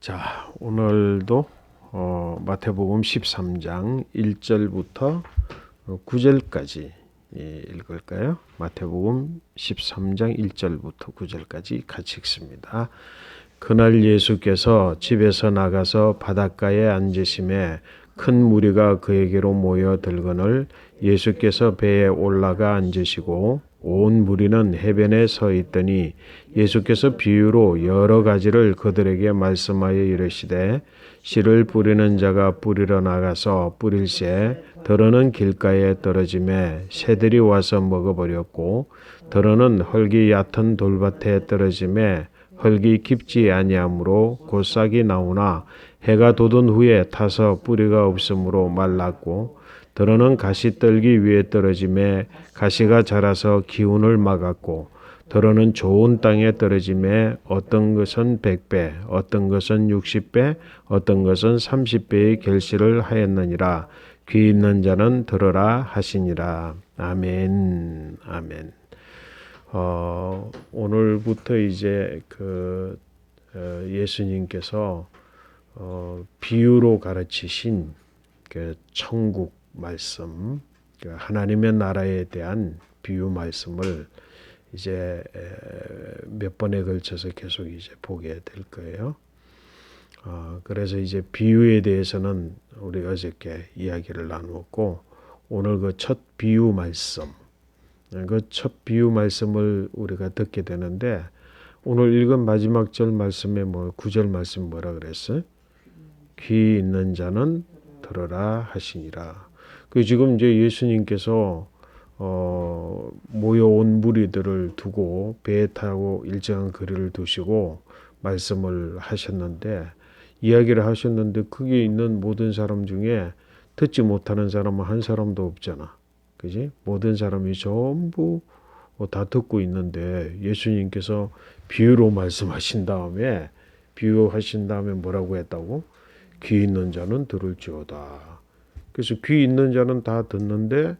자, 오늘도 마태복음 13장 1절부터 9절까지 읽을까요? 마태복음 13장 1절부터 9절까지 같이 읽습니다. 그날 예수께서 집에서 나가서 바닷가에 앉으심에 큰 무리가 그에게로 모여들거늘 예수께서 배에 올라가 앉으시고 온 무리는 해변에 서 있더니 예수께서 비유로 여러 가지를 그들에게 말씀하여 이르시되 씨를 뿌리는 자가 뿌리러 나가서 뿌릴새 더러는 길가에 떨어짐에 새들이 와서 먹어버렸고 더러는 흙이 얕은 돌밭에 떨어짐에 흙이 깊지 아니하므로 곧 싹이 나오나 해가 돋은 후에 타서 뿌리가 없으므로 말랐고 더러는 가시떨기 위에 떨어짐에 가시가 자라서 기운을 막았고 더러는 좋은 땅에 떨어짐에 어떤 것은 100배 어떤 것은 60배 어떤 것은 30배의 결실을 하였느니라. 귀 있는 자는 들으라 하시니라. 아멘. 아멘. 오늘부터 이제 예수님께서 비유로 가르치신 그 천국 말씀, 하나님의 나라에 대한 비유 말씀을 이제 몇 번에 걸쳐서 계속 이제 보게 될 거예요. 그래서 이제 비유에 대해서는 우리 어저께 이야기를 나누었고 오늘 그 첫 비유 말씀, 그 첫 비유 말씀을 우리가 듣게 되는데 오늘 읽은 마지막 절 말씀에 9절 말씀 뭐라 그랬어요? 귀 있는 자는 들으라 하시니라. 지금 이제 예수님께서 모여온 무리들을 두고 배에 타고 일정한 거리를 두시고 말씀을 하셨는데 이야기를 하셨는데 거기에 있는 모든 사람 중에 듣지 못하는 사람은 한 사람도 없잖아. 그지? 모든 사람이 전부 다 듣고 있는데 예수님께서 비유로 말씀하신 다음에 뭐라고 했다고? 귀 있는 자는 들을지어다. 그래서 귀 있는 자는 다 듣는데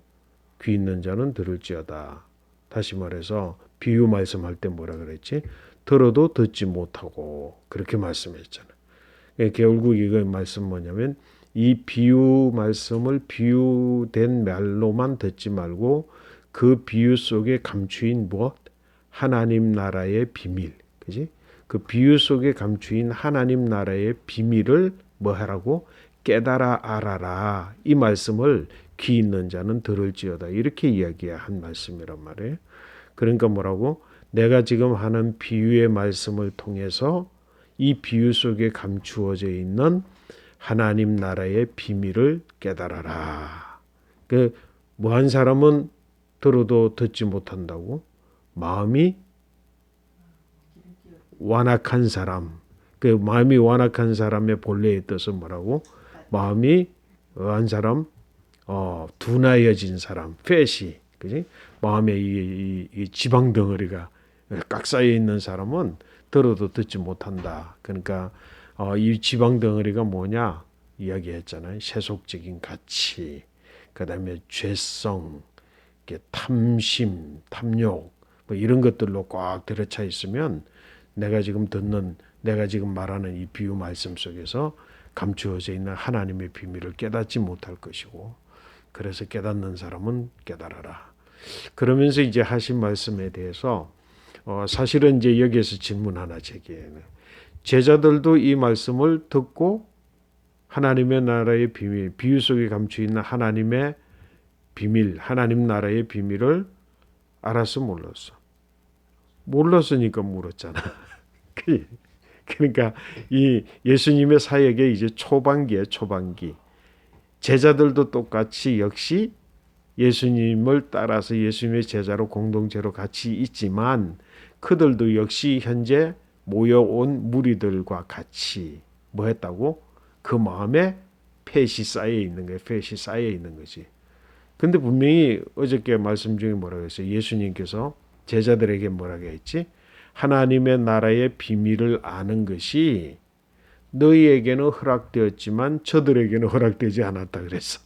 귀 있는 자는 들을지어다. 다시 말해서 비유 말씀할 때 뭐라 그랬지? 들어도 듣지 못하고 그렇게 말씀했잖아. 결국 이거 말씀 뭐냐면 이 비유 말씀을 비유된 말로만 듣지 말고 그 비유 속에 감추인 무엇? 하나님 나라의 비밀. 그지? 그 비유 속에 감추인 하나님 나라의 비밀을 뭐 하라고? 깨달아 알아라. 이 말씀을 귀 있는 자는 들을지어다. 이렇게 이야기한 말씀이란 말이에요. 그러니까 뭐라고? 내가 지금 하는 비유의 말씀을 통해서 이 비유 속에 감추어져 있는 하나님 나라의 비밀을 깨달아라. 한 사람은 들어도 듣지 못한다고? 마음이 완악한 사람. 마음이 완악한 사람의 본래의 뜻은 뭐라고? 마음이 한 사람, 둔하여진 사람, 팻이, 그지? 마음에 이 지방 덩어리가 꽉 쌓여 있는 사람은 들어도 듣지 못한다. 그러니까 이 지방 덩어리가 뭐냐? 이야기했잖아요. 세속적인 가치, 그다음에 죄성, 탐심, 탐욕, 이런 것들로 꽉 들어차 있으면 내가 지금 말하는 이 비유 말씀 속에서 감추어져 있는 하나님의 비밀을 깨닫지 못할 것이고, 그래서 깨닫는 사람은 깨달아라. 그러면서 이제 하신 말씀에 대해서 사실은 이제 여기에서 질문 하나 제기해요. 제자들도 이 말씀을 듣고 하나님의 나라의 비밀, 비유 속에 감추어 있는 하나님의 비밀, 하나님 나라의 비밀을 알았어, 몰랐어? 몰랐으니까 물었잖아. 그러니까 이 예수님의 사역의 이제 초반기에 초반기. 제자들도 똑같이 역시 예수님을 따라서 예수님의 제자로 공동체로 같이 있지만 그들도 역시 현재 모여온 무리들과 같이 뭐 했다고? 그 마음에 팻이 쌓여 있는 거예요. 팻이 쌓여 있는 거지. 근데 분명히 어저께 말씀 중에 뭐라고 했어요? 예수님께서 제자들에게 뭐라고 했지? 하나님의 나라의 비밀을 아는 것이 너희에게는 허락되었지만 저들에게는 허락되지 않았다 그랬어.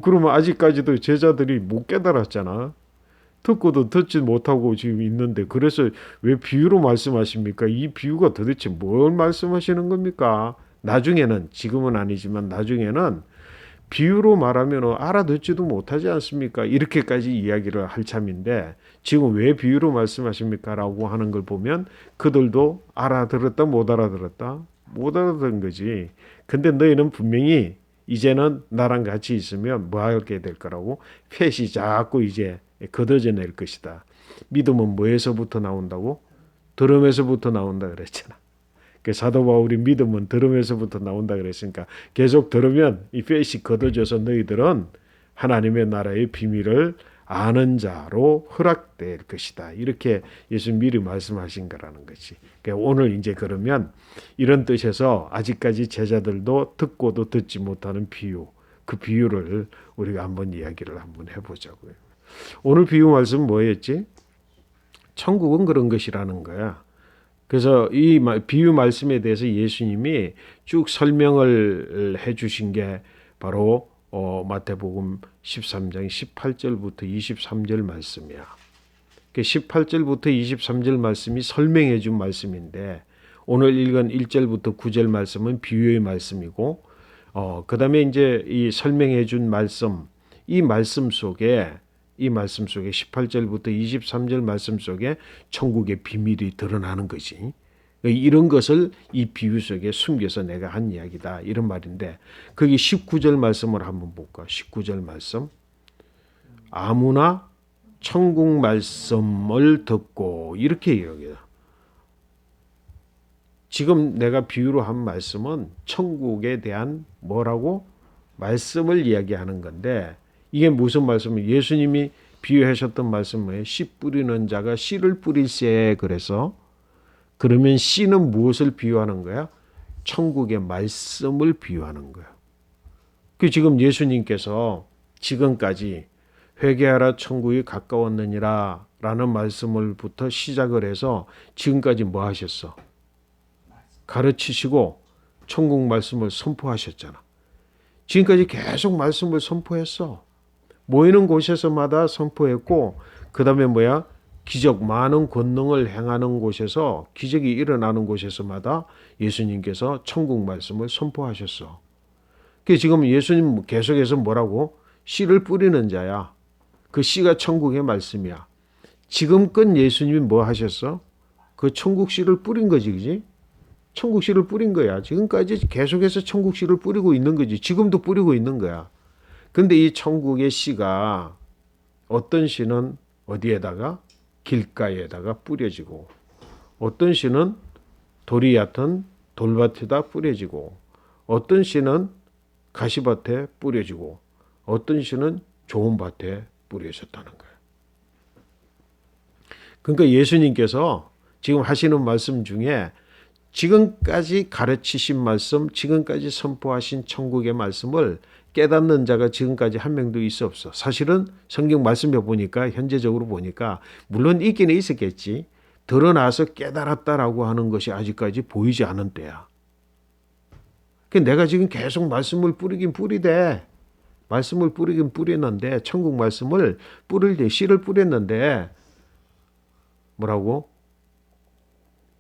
그러면 아직까지도 제자들이 못 깨달았잖아. 듣고도 듣지 못하고 지금 있는데 그래서 왜 비유로 말씀하십니까? 이 비유가 도대체 뭘 말씀하시는 겁니까? 나중에는 지금은 아니지만 나중에는 비유로 말하면 알아듣지도 못하지 않습니까? 이렇게까지 이야기를 할 참인데 지금 왜 비유로 말씀하십니까? 라고 하는 걸 보면 그들도 알아들었다 못 알아들었다? 못 알아듣은 거지. 근데 너희는 분명히 이제는 나랑 같이 있으면 뭐 하게 될 거라고? 펫이 자꾸 이제 걷어져 낼 것이다. 믿음은 뭐에서부터 나온다고? 들음에서부터 나온다 그랬잖아. 그 사도 바울이 믿음은 들음에서부터 나온다 그랬으니까 계속 들으면 이 펫이 걷어져서 너희들은 하나님의 나라의 비밀을 아는 자로 허락될 것이다. 이렇게 예수 미리 말씀하신 거라는 거지. 그러니까 오늘 이제 그러면 이런 뜻에서 아직까지 제자들도 듣고도 듣지 못하는 비유, 그 비유를 우리가 한번 이야기를 한번 해보자고요. 오늘 비유 말씀 뭐였지? 천국은 그런 것이라는 거야. 그래서 이 비유 말씀에 대해서 예수님이 쭉 설명을 해주신 게 바로 마태복음 13장 18절부터 23절 말씀이야. 18절부터 23절 말씀이 설명해 준 말씀인데 오늘 읽은 1절부터 9절 말씀은 비유의 말씀이고 그 다음에 이제 이 설명해 준 말씀, 이 말씀 속에 18절부터 23절 말씀 속에 천국의 비밀이 드러나는 거지. 이런 것을 이 비유 속에 숨겨서 내가 한 이야기다. 이런 말인데 거기 19절 말씀을 한번 볼까? 19절 말씀. 아무나 천국 말씀을 듣고 이렇게 이야기해요. 지금 내가 비유로 한 말씀은 천국에 대한 뭐라고? 말씀을 이야기하는 건데 이게 무슨 말씀이에요? 예수님이 비유하셨던 말씀은 씨 뿌리는 자가 씨를 뿌릴세. 그래서 그러면 씨는 무엇을 비유하는 거야? 천국의 말씀을 비유하는 거야. 그 지금 예수님께서 지금까지 회개하라 천국이 가까웠느니라 라는 말씀을부터 시작을 해서 지금까지 뭐 하셨어? 가르치시고 천국 말씀을 선포하셨잖아. 지금까지 계속 말씀을 선포했어. 모이는 곳에서마다 선포했고 그 다음에 뭐야? 기적 많은 권능을 행하는 곳에서 기적이 일어나는 곳에서마다 예수님께서 천국 말씀을 선포하셨어. 그 지금 예수님 계속해서 뭐라고? 씨를 뿌리는 자야. 그 씨가 천국의 말씀이야. 지금껏 예수님이 뭐 하셨어? 그 천국 씨를 뿌린 거지, 그지? 천국 씨를 뿌린 거야. 지금까지 계속해서 천국 씨를 뿌리고 있는 거지. 지금도 뿌리고 있는 거야. 근데 이 천국의 씨가 어떤 씨는 어디에다가? 길가에다가 뿌려지고 어떤 씨는 돌이 얕은 돌밭에다 뿌려지고 어떤 씨는 가시밭에 뿌려지고 어떤 씨는 좋은 밭에 뿌려졌다는 거예요. 그러니까 예수님께서 지금 하시는 말씀 중에 지금까지 가르치신 말씀, 지금까지 선포하신 천국의 말씀을 깨닫는 자가 지금까지 한 명도 있어 없어. 사실은 성경 말씀에 보니까 현재적으로 보니까 물론 있기는 있었겠지. 드러나서 깨달았다라고 하는 것이 아직까지 보이지 않은 때야. 내가 지금 계속 말씀을 뿌리긴 뿌리되 말씀을 뿌리긴 뿌렸는데 천국 말씀을 뿌릴 때 씨를 뿌렸는데 뭐라고?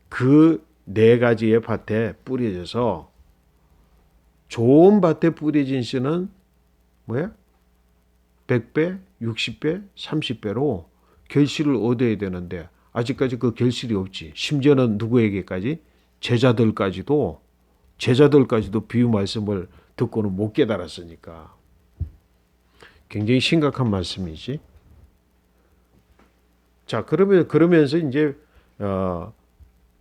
그 네 가지의 밭에 뿌려져서 좋은 밭에 뿌려진 씨는 뭐야? 100배, 60배, 30배로 결실을 얻어야 되는데 아직까지 그 결실이 없지. 심지어는 누구에게까지? 제자들까지도 비유 말씀을 듣고는 못 깨달았으니까. 굉장히 심각한 말씀이지. 자, 그러면서 이제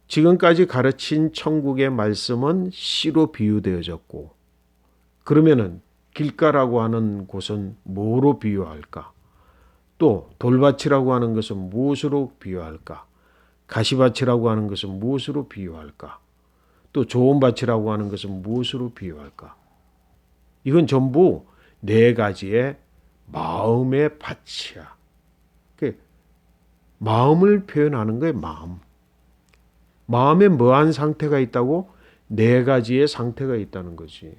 지금까지 가르친 천국의 말씀은 씨로 비유되어졌고 그러면은 길가라고 하는 곳은 뭐로 비유할까? 또 돌밭이라고 하는 것은 무엇으로 비유할까? 가시밭이라고 하는 것은 무엇으로 비유할까? 또 좋은 밭이라고 하는 것은 무엇으로 비유할까? 이건 전부 네 가지의 마음의 밭이야. 마음을 표현하는 거예요. 마음에 뭐한 상태가 있다고? 네 가지의 상태가 있다는 거지.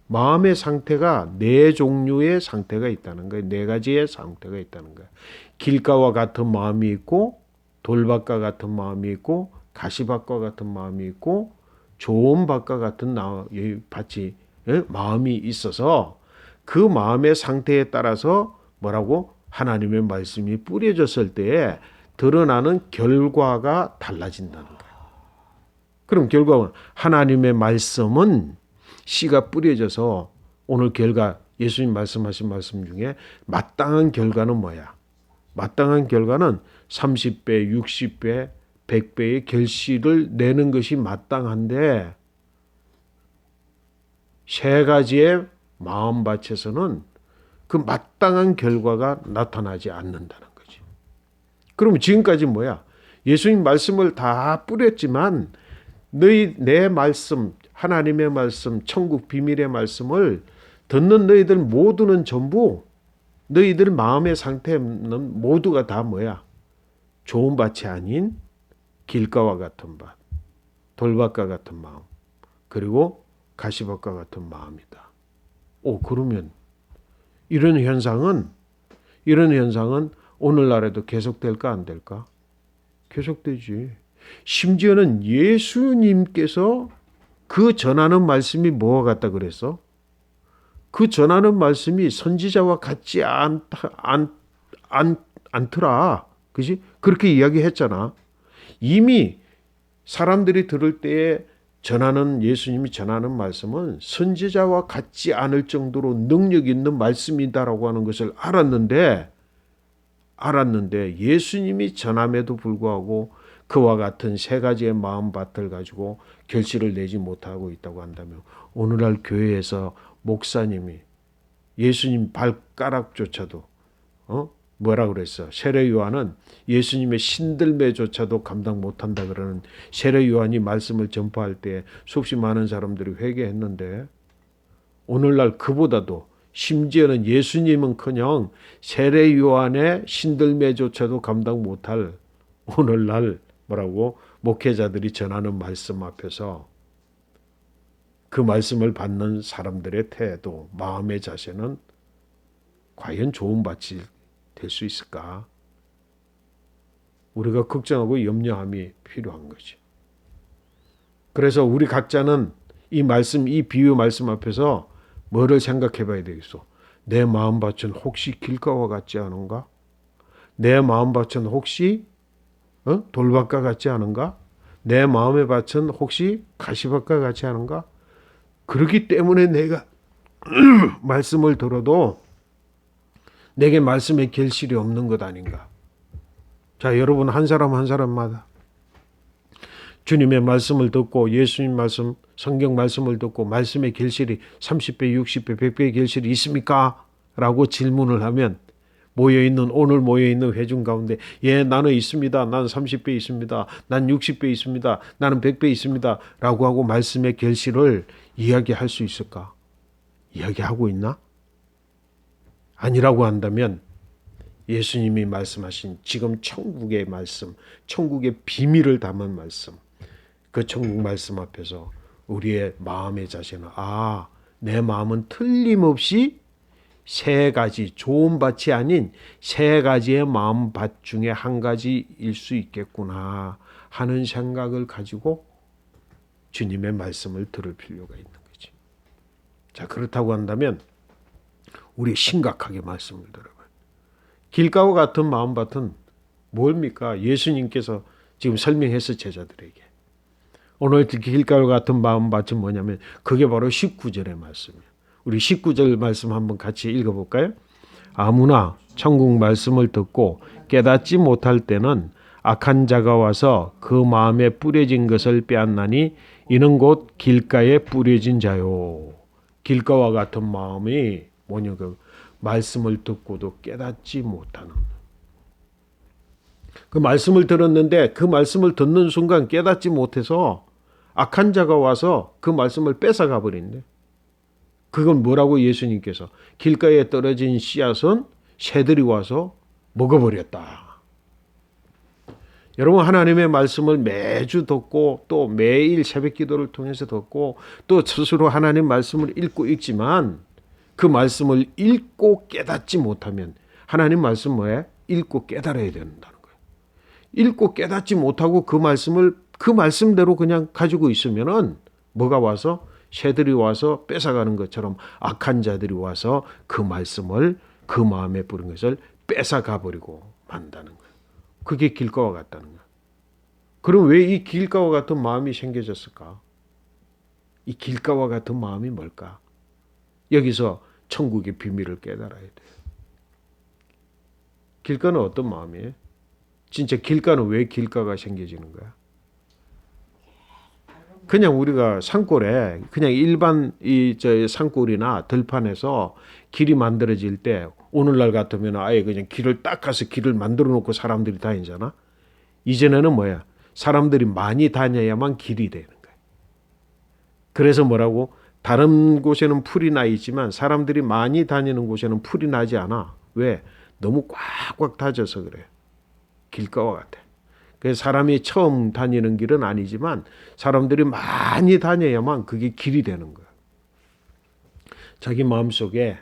마음의 상태가 네 종류의 상태가 있다는 거예요. 네 가지의 상태가 있다는 거예요. 길가와 같은 마음이 있고, 돌밭과 같은 마음이 있고, 가시밭과 같은 마음이 있고, 좋은 밭과 같은 밭이 마음이 있어서 그 마음의 상태에 따라서 뭐라고? 하나님의 말씀이 뿌려졌을 때에 드러나는 결과가 달라진다는 거예요. 그럼 결과는 하나님의 말씀은 씨가 뿌려져서 오늘 결과 예수님 말씀하신 말씀 중에 마땅한 결과는 뭐야? 마땅한 결과는 30배, 60배, 100배의 결실을 내는 것이 마땅한데 세 가지의 마음밭에서는 그 마땅한 결과가 나타나지 않는다는 거지. 그럼 지금까지 뭐야? 예수님 말씀을 다 뿌렸지만 내 말씀, 하나님의 말씀, 천국 비밀의 말씀을 듣는 너희들 모두는 전부 너희들 마음의 상태는 모두가 다 뭐야? 좋은 밭이 아닌 길가와 같은 밭, 돌밭과 같은 마음, 그리고 가시밭과 같은 마음이다. 그러면 이런 현상은 오늘날에도 계속될까 안 될까? 계속되지. 심지어는 예수님께서 그 전하는 말씀이 뭐와 같다 그랬어? 그 전하는 말씀이 선지자와 같지 않더라. 그지? 그렇게 이야기했잖아. 이미 사람들이 들을 때에 예수님이 전하는 말씀은 선지자와 같지 않을 정도로 능력 있는 말씀이다라고 하는 것을 알았는데 예수님이 전함에도 불구하고 그와 같은 세 가지의 마음밭을 가지고 결실을 내지 못하고 있다고 한다면 오늘날 교회에서 목사님이 예수님 발가락조차도 뭐라 그랬어? 세례 요한은 예수님의 신들매조차도 감당 못한다 그러는 세례 요한이 말씀을 전파할 때 수없이 많은 사람들이 회개했는데 오늘날 그보다도 심지어는 예수님은커녕 세례 요한의 신들매조차도 감당 못할 오늘날 뭐라고 목회자들이 전하는 말씀 앞에서 그 말씀을 받는 사람들의 태도, 마음의 자세는 과연 좋은 밭이 될 수 있을까? 우리가 걱정하고 염려함이 필요한 거지. 그래서 우리 각자는 이 말씀, 이 비유 말씀 앞에서 뭐를 생각해 봐야 되겠어? 내 마음밭은 혹시 길가와 같지 않은가? 내 마음밭은 혹시 돌밭과 같지 않은가? 내 마음의 밭은 혹시 가시밭과 같지 않은가? 그렇기 때문에 내가 말씀을 들어도 내게 말씀의 결실이 없는 것 아닌가? 자, 여러분 한 사람 한 사람마다 주님의 말씀을 듣고 예수님 말씀, 성경 말씀을 듣고 말씀의 결실이 30배, 60배, 100배의 결실이 있습니까? 라고 질문을 하면 오늘 모여있는 회중 가운데 나는 있습니다. 난 30배 있습니다. 난 60배 있습니다. 나는 100배 있습니다. 라고 하고 말씀의 결실을 이야기할 수 있을까? 이야기하고 있나? 아니라고 한다면 예수님이 말씀하신 지금 천국의 말씀, 천국의 비밀을 담은 말씀, 그 천국 말씀 앞에서 우리의 마음의 자세는 내 마음은 틀림없이 세 가지, 좋은 밭이 아닌 세 가지의 마음밭 중에 한 가지일 수 있겠구나 하는 생각을 가지고 주님의 말씀을 들을 필요가 있는 거지. 자, 그렇다고 한다면 우리 심각하게 말씀을 들어봐요. 길가와 같은 마음밭은 뭡니까? 예수님께서 지금 설명해서 제자들에게. 오늘 길가와 같은 마음밭은 뭐냐면 그게 바로 19절의 말씀이에요. 우리 19절 말씀 한번 같이 읽어볼까요? 아무나 천국 말씀을 듣고 깨닫지 못할 때는 악한 자가 와서 그 마음에 뿌려진 것을 빼앗나니 이는 곧 길가에 뿌려진 자요. 길가와 같은 마음이 뭐냐, 그 말씀을 듣고도 깨닫지 못하는. 그 말씀을 들었는데 그 말씀을 듣는 순간 깨닫지 못해서 악한 자가 와서 그 말씀을 뺏어가 버린대. 그건 뭐라고 예수님께서 길가에 떨어진 씨앗은 새들이 와서 먹어버렸다. 여러분 하나님의 말씀을 매주 듣고 또 매일 새벽 기도를 통해서 듣고 또 스스로 하나님 말씀을 읽지만 그 말씀을 읽고 깨닫지 못하면 하나님 말씀 뭐예요? 읽고 깨달아야 된다는 거예요. 읽고 깨닫지 못하고 그 말씀을 그 말씀대로 그냥 가지고 있으면은 뭐가 와서 새들이 와서 뺏어가는 것처럼 악한 자들이 와서 그 말씀을 그 마음에 뿌린 것을 뺏어가 버리고 만다는 거예요. 그게 길가와 같다는 거예요. 그럼 왜 이 길가와 같은 마음이 생겨졌을까? 이 길가와 같은 마음이 뭘까? 여기서 천국의 비밀을 깨달아야 돼요. 길가는 어떤 마음이에요? 진짜 길가는 왜 길가가 생겨지는 거야? 그냥 우리가 산골에 그냥 일반 저 산골이나 들판에서 길이 만들어질 때 오늘날 같으면 아예 그냥 길을 닦아서 길을 만들어 놓고 사람들이 다니잖아. 이전에는 뭐야? 사람들이 많이 다녀야만 길이 되는 거야. 그래서 뭐라고? 다른 곳에는 풀이 나 있지만 사람들이 많이 다니는 곳에는 풀이 나지 않아. 왜? 너무 꽉꽉 다져서 그래. 길가와 같아. 그래서 사람이 처음 다니는 길은 아니지만 사람들이 많이 다녀야만 그게 길이 되는 거야. 자기 마음속에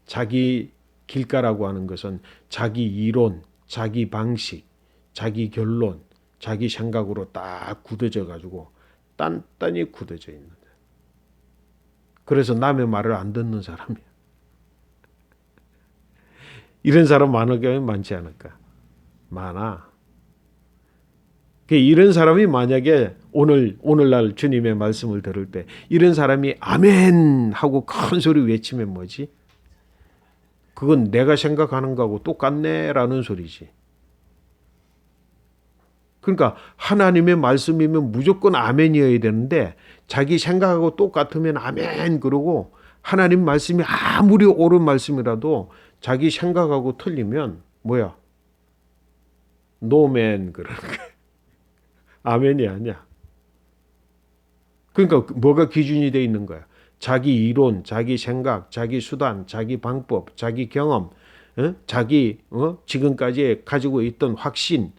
자기 길가라고 하는 것은 자기 이론, 자기 방식, 자기 결론, 자기 생각으로 딱 굳어져 가지고 단단히 굳어져 있는 거야. 그래서 남의 말을 안 듣는 사람이야. 이런 사람 많지 않을까? 많아. 이런 사람이 만약에 오늘날 주님의 말씀을 들을 때 이런 사람이 아멘 하고 큰 소리 외치면 뭐지? 그건 내가 생각하는 거하고 똑같네라는 소리지. 그러니까 하나님의 말씀이면 무조건 아멘이어야 되는데 자기 생각하고 똑같으면 아멘 그러고 하나님 말씀이 아무리 옳은 말씀이라도 자기 생각하고 틀리면 뭐야? 노멘 그러는 거야. 아멘이 아니야. 그러니까 뭐가 기준이 되어 있는 거야? 자기 이론, 자기 생각, 자기 수단, 자기 방법, 자기 경험, 자기 지금까지 가지고 있던 확신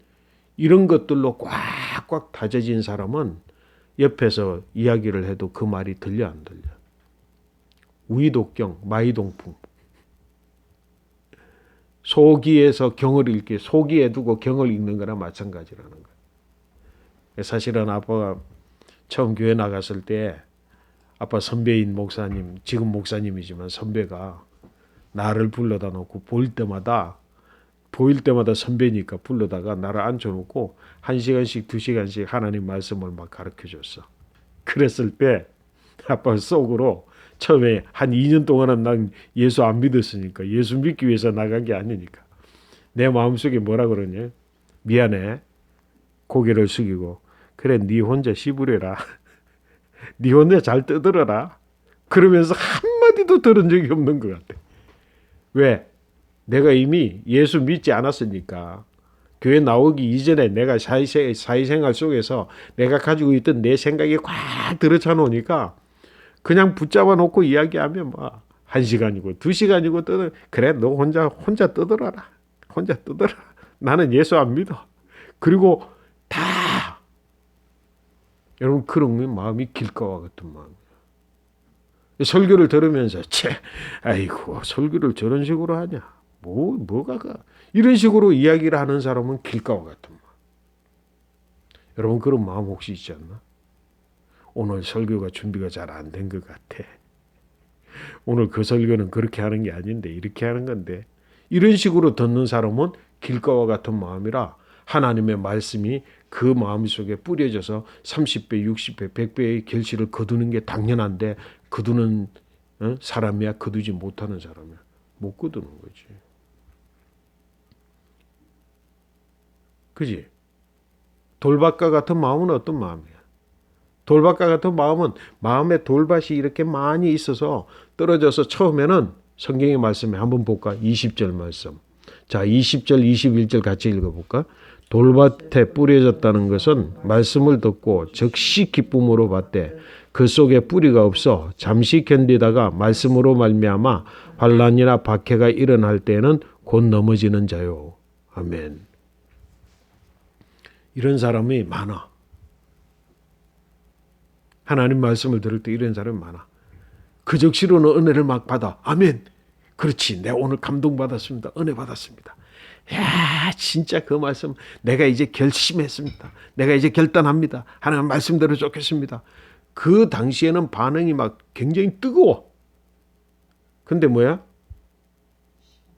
이런 것들로 꽉꽉 다져진 사람은 옆에서 이야기를 해도 그 말이 들려 안 들려? 위독경, 마이동풍. 소기에서 경을 읽기, 소기에 두고 경을 읽는 거나 마찬가지라는 거야. 사실은 아빠가 처음 교회 나갔을 때 아빠 선배인 목사님, 지금 목사님이지만 선배가 나를 불러다 놓고 보일 때마다 선배니까 불러다가 나를 앉혀놓고 1시간씩 2시간씩 하나님 말씀을 막 가르쳐줬어. 그랬을 때 아빠 속으로 처음에 한 2년 동안은 난 예수 안 믿었으니까 예수 믿기 위해서 나간 게 아니니까 내 마음속에 뭐라 그러냐? 미안해. 고개를 숙이고 그래 네 혼자 씹으려라. 네 혼자 잘 떠들어라. 그러면서 한마디도 들은 적이 없는 것 같아. 왜? 내가 이미 예수 믿지 않았으니까. 교회 나오기 이전에 내가 사회생활 속에서 내가 가지고 있던 내 생각이 꽉 들어차 놓으니까 그냥 붙잡아 놓고 이야기하면 뭐 1시간이고 2시간이고 떠들. 그래 너 혼자 떠들어라. 혼자 떠들어라. 나는 예수 안 믿어. 그리고 다 여러분 그런 마음이 길가와 같은 마음이에요. 설교를 들으면서 아이고 설교를 저런 식으로 하냐. 뭐가 이런 식으로 이야기를 하는 사람은 길가와 같은 마음. 여러분 그런 마음 혹시 있지 않나? 오늘 설교가 준비가 잘 안 된 것 같아. 오늘 그 설교는 그렇게 하는 게 아닌데 이렇게 하는 건데 이런 식으로 듣는 사람은 길가와 같은 마음이라 하나님의 말씀이 그 마음속에 뿌려져서 30배, 60배, 100배의 결실을 거두는 게 당연한데 거두는 사람이야 거두지 못하는 사람이야 못 거두는 거지. 그지? 돌밭과 같은 마음은 어떤 마음이야? 돌밭과 같은 마음은 마음에 돌밭이 이렇게 많이 있어서 떨어져서 처음에는 성경의 말씀에 한번 볼까? 20절 말씀. 자, 20절, 21절 같이 읽어볼까? 돌밭에 뿌려졌다는 것은 말씀을 듣고 즉시 기쁨으로 받되 그 속에 뿌리가 없어 잠시 견디다가 말씀으로 말미암아 환난이나 박해가 일어날 때에는 곧 넘어지는 자요. 아멘. 이런 사람이 많아. 하나님 말씀을 들을 때 이런 사람이 많아. 그 적시로는 은혜를 막 받아. 아멘. 그렇지. 내가 오늘 감동받았습니다. 은혜 받았습니다. 야, 진짜 그 말씀 내가 이제 결심했습니다. 내가 이제 결단합니다. 하나님 말씀대로 좋겠습니다. 그 당시에는 반응이 막 굉장히 뜨거워. 근데 뭐야?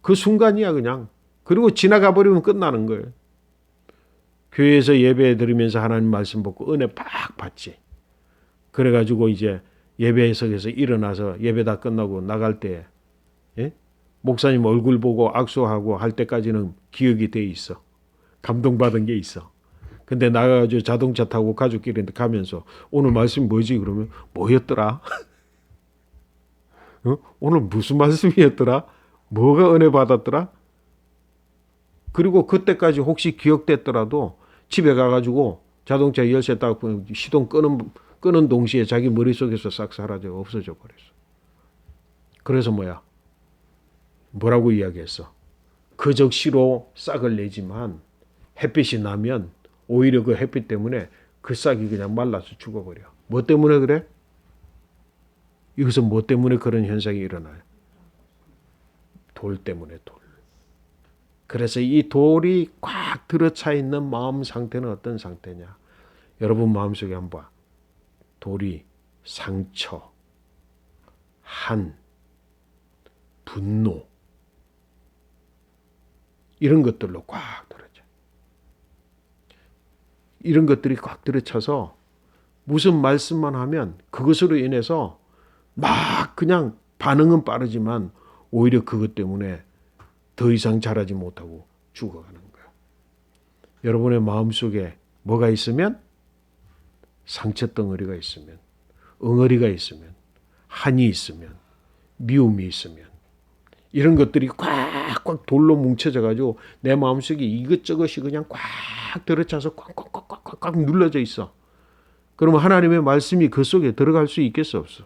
그 순간이야 그냥. 그리고 지나가 버리면 끝나는 거예요. 교회에서 예배 드리면서 하나님 말씀 받고 은혜 팍 받지. 그래가지고 이제 예배석에서 일어나서 예배 다 끝나고 나갈 때 예? 목사님 얼굴 보고 악수하고 할 때까지는 기억이 돼 있어. 감동받은 게 있어. 근데 나가가지고 자동차 타고 가족끼리 가면서 오늘 말씀 뭐지? 그러면 뭐였더라? 어? 오늘 무슨 말씀이었더라? 뭐가 은혜 받았더라? 그리고 그때까지 혹시 기억됐더라도 집에 가가지고 자동차 열쇠 딱 시동 끄는 동시에 자기 머릿속에서 싹 사라져 없어져 버렸어. 그래서 뭐야? 뭐라고 이야기했어? 그적시로 싹을 내지만 햇빛이 나면 오히려 그 햇빛 때문에 그 싹이 그냥 말라서 죽어버려. 뭐 때문에 그래? 이것은 뭐 때문에 그런 현상이 일어나요? 돌 때문에 돌. 그래서 이 돌이 꽉 들어차 있는 마음 상태는 어떤 상태냐? 여러분 마음속에 한번 봐. 돌이 상처, 한, 분노 이런 것들로 꽉 들어차. 이런 것들이 꽉 들어차서 무슨 말씀만 하면 그것으로 인해서 막 그냥 반응은 빠르지만 오히려 그것 때문에 더 이상 자라지 못하고 죽어가는 거야. 여러분의 마음속에 뭐가 있으면 상처 덩어리가 있으면 엉어리가 있으면 한이 있으면 미움이 있으면 이런 것들이 꽉꽉 돌로 뭉쳐져 가지고 내 마음속에 이것저것이 그냥 꽉 들어차서 꽉꽉꽉꽉꽉 눌러져 있어. 그러면 하나님의 말씀이 그 속에 들어갈 수 있겠어 없어?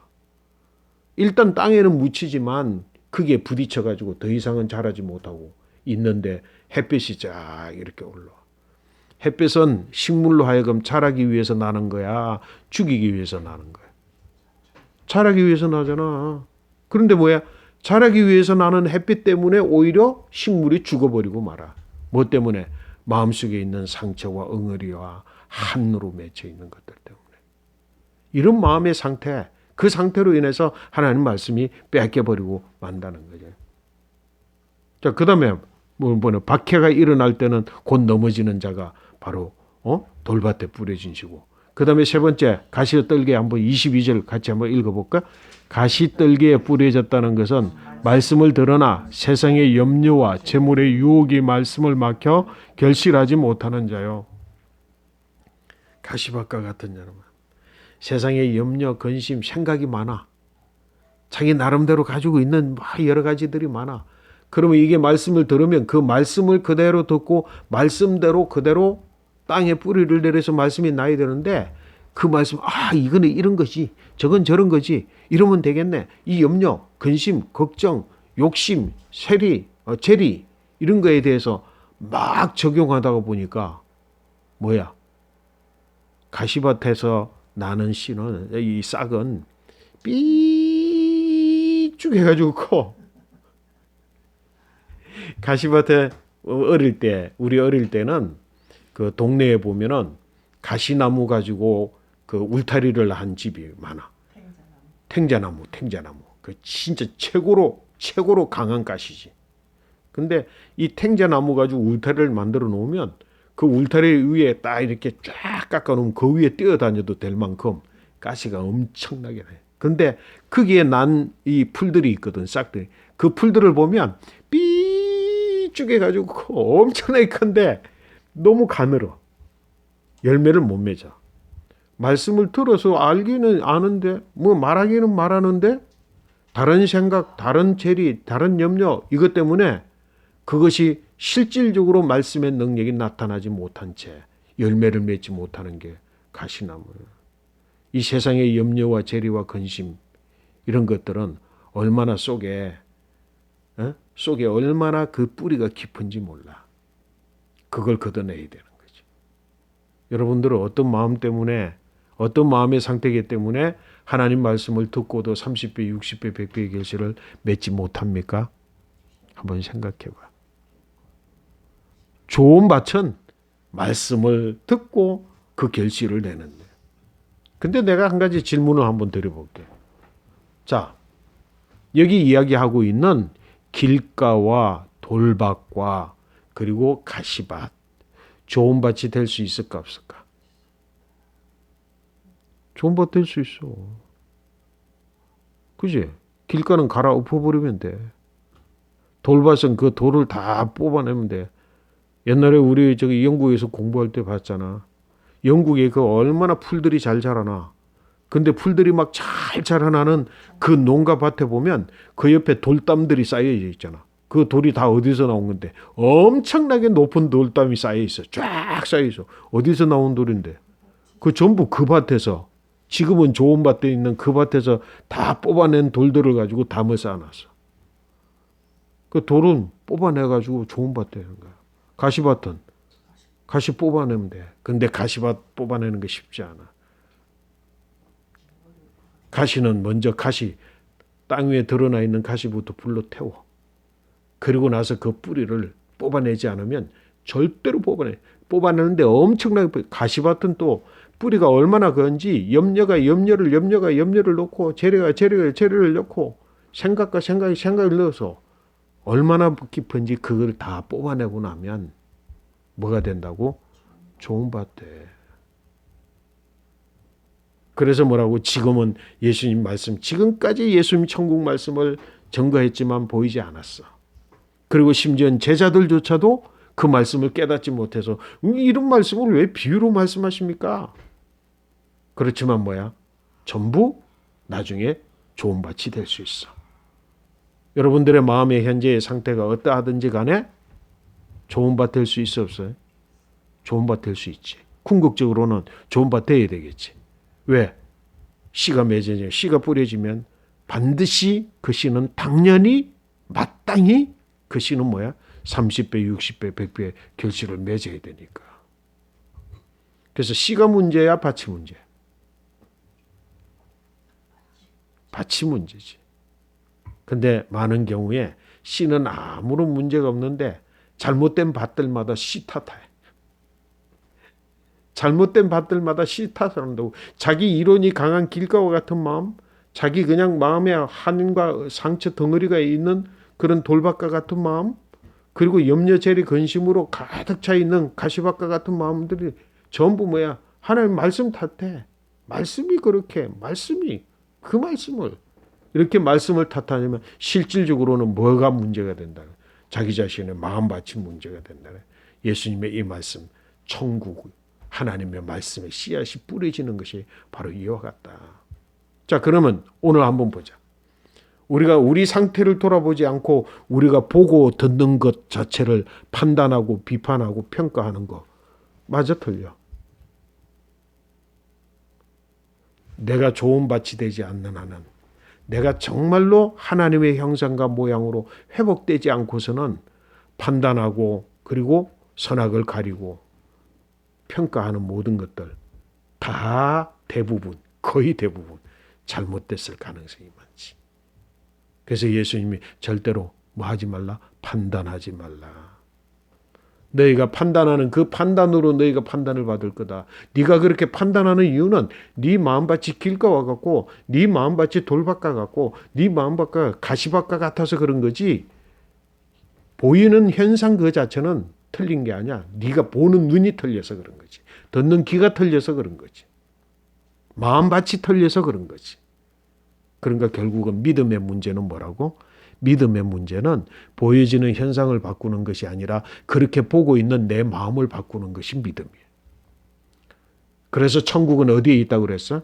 일단 땅에는 묻히지만 크게 부딪혀 가지고 더 이상은 자라지 못하고 있는데 햇빛이 쫙 이렇게 올라와. 햇빛은 식물로 하여금 자라기 위해서 나는 거야? 죽이기 위해서 나는 거야? 자라기 위해서 나잖아. 그런데 뭐야? 자라기 위해서 나는 햇빛 때문에 오히려 식물이 죽어버리고 말아. 뭐 때문에? 마음속에 있는 상처와 엉어리와 한으로 맺혀 있는 것들 때문에. 이런 마음의 상태, 그 상태로 인해서 하나님 말씀이 뺏겨버리고 만다는 거죠. 자, 그 다음에 박해가 일어날 때는 곧 넘어지는 자가 바로 돌밭에 뿌려진 시고. 그 다음에 세 번째 가시떨기에 한번 22절 같이 한번 읽어볼까? 가시떨기에 뿌려졌다는 것은 말씀을 들으나 세상의 염려와 재물의 유혹이 말씀을 막혀 결실하지 못하는 자요. 가시밭과 같은 자는 세상의 염려, 근심, 생각이 많아. 자기 나름대로 가지고 있는 여러 가지들이 많아. 그러면 이게 말씀을 들으면 그 말씀을 그대로 듣고 말씀대로 그대로 땅에 뿌리를 내려서 말씀이 나야 되는데 그 말씀 이거는 이런 것이 저건 저런 거지 이러면 되겠네. 이 염려, 근심, 걱정, 욕심, 재리 이런 거에 대해서 막 적용하다가 보니까 뭐야? 가시밭에서 나는 씨는 이 싹은 삐쭉해가지고 커. 가시밭에 우리 어릴 때는 그 동네에 보면은 가시나무 가지고 그 울타리를 한 집이 많아. 탱자나무. 그 진짜 최고로 강한 가시지. 근데 이 탱자나무 가지고 울타리를 만들어 놓으면 그 울타리 위에 딱 이렇게 쫙 깎아 놓으면 그 위에 뛰어다녀도 될 만큼 가시가 엄청나게 나. 근데 거기에 난 이 풀들이 있거든, 싹들이. 그 풀들을 보면 삐쭉해 가지고 엄청나게 큰데 너무 가늘어. 열매를 못 맺어. 말씀을 들어서 알기는 아는데 말하기는 말하는데 다른 생각, 다른 재리, 다른 염려 이것 때문에 그것이 실질적으로 말씀의 능력이 나타나지 못한 채 열매를 맺지 못하는 게 가시나무예요. 이 세상의 염려와 재리와 근심 이런 것들은 얼마나 속에 얼마나 그 뿌리가 깊은지 몰라. 그걸 걷어내야 되는 거지. 여러분들은 어떤 마음 때문에, 어떤 마음의 상태이기 때문에 하나님 말씀을 듣고도 30배, 60배, 100배의 결실을 맺지 못합니까? 한번 생각해 봐. 좋은 밭은 말씀을 듣고 그 결실을 내는데. 근데 내가 한 가지 질문을 한번 드려볼게. 자, 여기 이야기하고 있는 길가와 돌밭과 그리고 가시밭, 좋은 밭이 될 수 있을까 없을까? 좋은 밭 될 수 있어. 그지? 길가는 갈아엎어버리면 돼. 돌밭은 그 돌을 다 뽑아내면 돼. 옛날에 우리 저기 영국에서 공부할 때 봤잖아. 영국에 그 얼마나 풀들이 잘 자라나. 근데 풀들이 막 잘 자라나는 그 농가 밭에 보면 그 옆에 돌담들이 쌓여져 있잖아. 그 돌이 다 어디서 나온 건데 엄청나게 높은 돌담이 쌓여 있어. 쫙 쌓여 있어. 어디서 나온 돌인데? 그 전부 그 밭에서, 지금은 좋은 밭에 있는 그 밭에서 다 뽑아낸 돌들을 가지고 담을 쌓아놨어. 그 돌은 뽑아내가지고 좋은 밭 되는 거야. 가시밭은 가시 뽑아내면 돼. 근데 가시밭 뽑아내는 게 쉽지 않아. 가시는 먼저 땅 위에 드러나 있는 가시부터 불로 태워. 그리고 나서 그 뿌리를 뽑아내지 않으면 절대로 뽑아내는데 엄청나게, 가시밭은 또 뿌리가 얼마나 그런지 염려가 염려를 넣고 재래가 재래를 넣고 생각을 넣어서 얼마나 깊은지 그걸 다 뽑아내고 나면 뭐가 된다고? 좋은 밭 돼. 그래서 뭐라고? 지금은 예수님 말씀, 지금까지 예수님 천국 말씀을 전거했지만 보이지 않았어. 그리고 심지어 제자들조차도 그 말씀을 깨닫지 못해서 이런 말씀을 왜 비유로 말씀하십니까? 그렇지만 뭐야? 전부 나중에 좋은 밭이 될 수 있어. 여러분들의 마음의 현재의 상태가 어떠하든지 간에 좋은 밭 될 수 있어 없어요? 좋은 밭 될 수 있지. 궁극적으로는 좋은 밭 돼야 되겠지. 왜? 씨가 맺어져, 씨가 뿌려지면 반드시 그 씨는 당연히 마땅히 그 씨는 뭐야? 30배, 60배, 100배 결실을 맺어야 되니까. 그래서 씨가 문제야, 밭이 문제야? 밭이 문제지. 근데 많은 경우에 씨는 아무런 문제가 없는데 잘못된 밭들마다 씨 탓해. 잘못된 밭들마다 씨 탓을 한다고. 자기 이론이 강한 길가와 같은 마음, 자기 그냥 마음에 한과 상처 덩어리가 있는 그런 돌밭과 같은 마음, 그리고 염려, 재리, 근심으로 가득 차 있는 가시밭과 같은 마음들이 전부 뭐야? 하나님 말씀 탓해. 말씀이 그렇게, 그 말씀을 이렇게 말씀을 탓하냐면 실질적으로는 뭐가 문제가 된다? 자기 자신의 마음밭이 문제가 된다. 예수님의 이 말씀, 천국, 하나님의 말씀에 씨앗이 뿌려지는 것이 바로 이와 같다. 자, 그러면 오늘 한번 보자. 우리가 우리 상태를 돌아보지 않고 우리가 보고 듣는 것 자체를 판단하고 비판하고 평가하는 거 맞아, 틀려? 내가 좋은 밭이 되지 않는 한은, 내가 정말로 하나님의 형상과 모양으로 회복되지 않고서는 판단하고 그리고 선악을 가리고 평가하는 모든 것들 다 대부분, 거의 대부분 잘못됐을 가능성이 많지. 그래서 예수님이 절대로 뭐 하지 말라? 판단하지 말라. 너희가 판단하는 그 판단으로 너희가 판단을 받을 거다. 네가 그렇게 판단하는 이유는 네 마음밭이 길가와 같고 네 마음밭이 돌밭과 같고 네 마음밭과 가시밭과 같아서 그런 거지, 보이는 현상 그 자체는 틀린 게 아니야. 네가 보는 눈이 틀려서 그런 거지. 듣는 귀가 틀려서 그런 거지. 마음밭이 틀려서 그런 거지. 그러니까 결국은 믿음의 문제는 뭐라고? 믿음의 문제는 보여지는 현상을 바꾸는 것이 아니라 그렇게 보고 있는 내 마음을 바꾸는 것이 믿음이에요. 그래서 천국은 어디에 있다고 그랬어?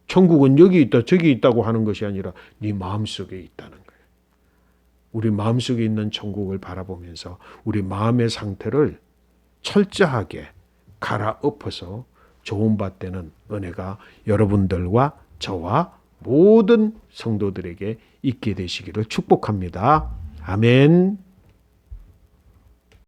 천국은 여기 있다 저기 있다고 하는 것이 아니라 네 마음속에 있다는 거예요. 우리 마음속에 있는 천국을 바라보면서 우리 마음의 상태를 철저하게 갈아엎어서 좋은 밭 되는 은혜가 여러분들과 저와 모든 성도들에게 있게 되시기를 축복합니다. 아멘.